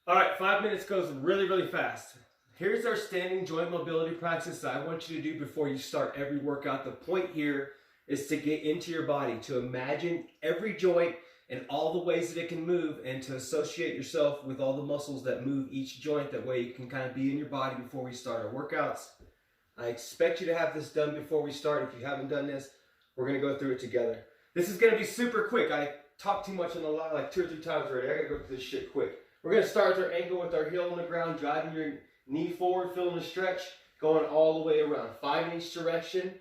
All right, 5 minutes goes really, really fast. Here's our standing joint mobility practice that I want you to do before you start every workout. The point here is to get into your body, to imagine every joint and all the ways that it can move, and to associate yourself with all the muscles that move each joint. That way you can kind of be in your body before we start our workouts. I expect you to have this done before we start. If you haven't done this, we're going to go through it together. This is going to be super quick. I talked too much on the line, like 2 or 3 times already. I got to go through this shit quick. We're going to start with our ankle with our heel on the ground, driving your knee forward, feeling the stretch, going all the way around. 5 in each direction,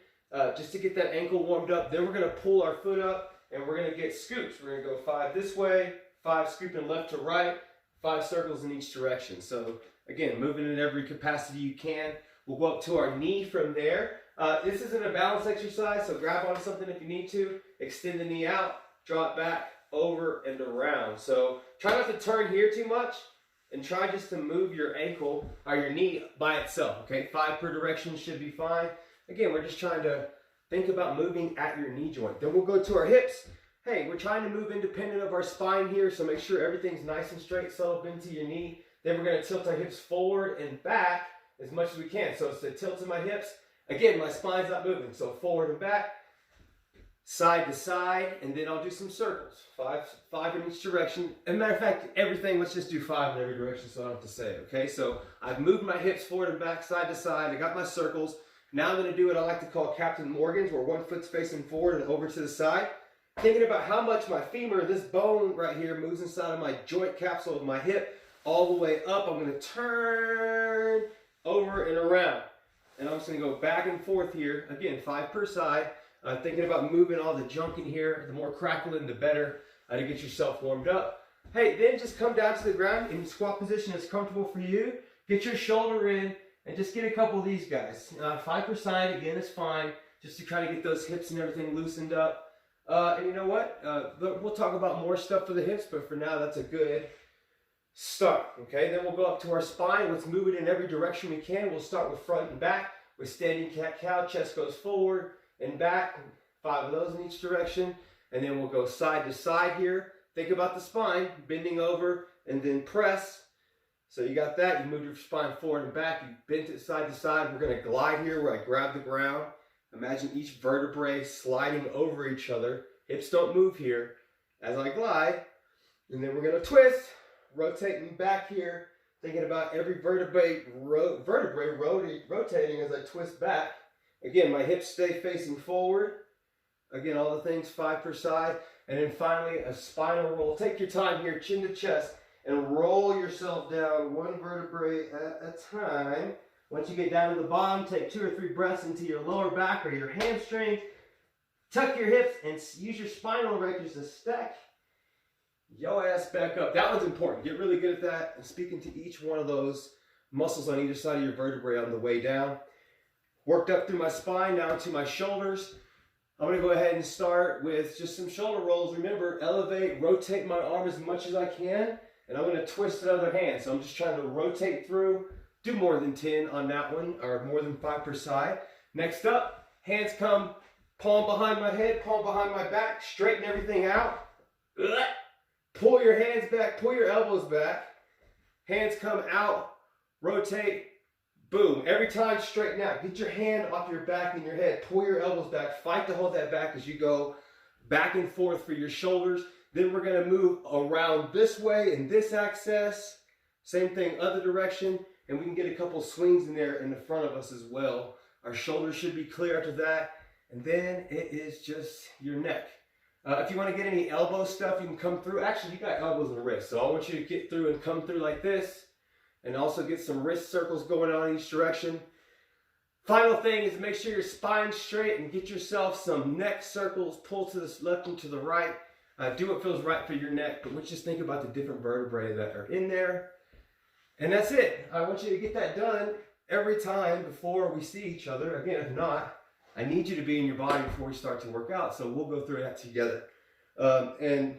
just to get that ankle warmed up. Then we're going to pull our foot up, and we're going to get scoops. We're going to go 5 this way, 5 scooping left to right, 5 circles in each direction. So again, moving in every capacity you can. We'll go up to our knee from there. This isn't a balance exercise, so grab on something if you need to. Extend the knee out, draw it back, over and around. So try not to turn here too much, and try just to move your ankle or your knee by itself, okay? 5 per direction should be fine. Again, we're just trying to think about moving at your knee joint. Then we'll go to our hips. Hey, we're trying to move independent of our spine here, so make sure everything's nice and straight, settle up into your knee. Then we're going to tilt our hips forward and back as much as we can. So it's the tilt of my hips. Again, my spine's not moving, so forward and back, side to side, and then I'll do some circles. 5 in each direction. As a matter of fact, everything, let's just do 5 in every direction so I don't have to say it, okay? So I've moved my hips forward and back, side to side. I got my circles. Now I'm going to do what I like to call Captain Morgan's, where one foot's facing forward and over to the side. Thinking about how much my femur, this bone right here, moves inside of my joint capsule of my hip all the way up. I'm going to turn over and around. And I'm just going to go back and forth here. Again, 5 per side. Thinking about moving all the junk in here. The more crackling, the better, to get yourself warmed up. Hey, then just come down to the ground in squat position that's comfortable for you. Get your shoulder in and just get a couple of these guys. 5 per side, again, is fine. Just to try to get those hips and everything loosened up. And you know what? We'll talk about more stuff for the hips, but for now, that's a good start. Okay, then we'll go up to our spine. Let's move it in every direction we can. We'll start with front and back. With standing cat-cow, chest goes forward and back, 5 of those in each direction, and then we'll go side to side here. Think about the spine, bending over and then press. So you got that, you move your spine forward and back, you bend it side to side. We're going to glide here where I grab the ground. Imagine each vertebrae sliding over each other. Hips don't move here as I glide. And then we're going to twist, rotating back here, thinking about every vertebrae rotating as I twist back. Again, my hips stay facing forward. Again, all the things 5 per side. And then finally, a spinal roll. Take your time here, chin to chest, and roll yourself down 1 vertebrae at a time. Once you get down to the bottom, take 2 or 3 breaths into your lower back or your hamstrings. Tuck your hips and use your spinal erectors to stack your ass back up. That one's important. Get really good at that and speaking to each one of those muscles on either side of your vertebrae on the way down. Worked up through my spine, down to my shoulders. I'm going to go ahead and start with just some shoulder rolls. Remember, elevate, rotate my arm as much as I can, and I'm going to twist the other hand. So I'm just trying to rotate through. Do more than 10 on that one, or more than 5 per side. Next up, hands come palm behind my head, palm behind my back. Straighten everything out. Pull your hands back, pull your elbows back. Hands come out, rotate. Boom. Every time, straighten out. Get your hand off your back and your head. Pull your elbows back. Fight to hold that back as you go back and forth for your shoulders. Then we're going to move around this way in this axis. Same thing, other direction. And we can get a couple swings in there in the front of us as well. Our shoulders should be clear after that. And then it is just your neck. If you want to get any elbow stuff, you can come through. Actually, you got elbows and wrists. So I want you to get through and come through like this. And also get some wrist circles going on in each direction. Final thing is make sure your spine's straight and get yourself some neck circles. Pull to the left and to the right. Do what feels right for your neck, but let's just think about the different vertebrae that are in there. And that's it. I want you to get that done every time before we see each other. Again, if not, I need you to be in your body before we start to work out. So we'll go through that together. And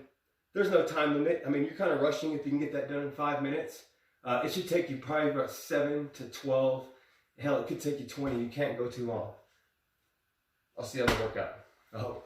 there's no time limit. I mean, you're kind of rushing if you can get that done in 5 minutes. It should take you probably about 7 to 12. Hell, it could take you 20. You can't go too long. I'll see you on the workout. I hope.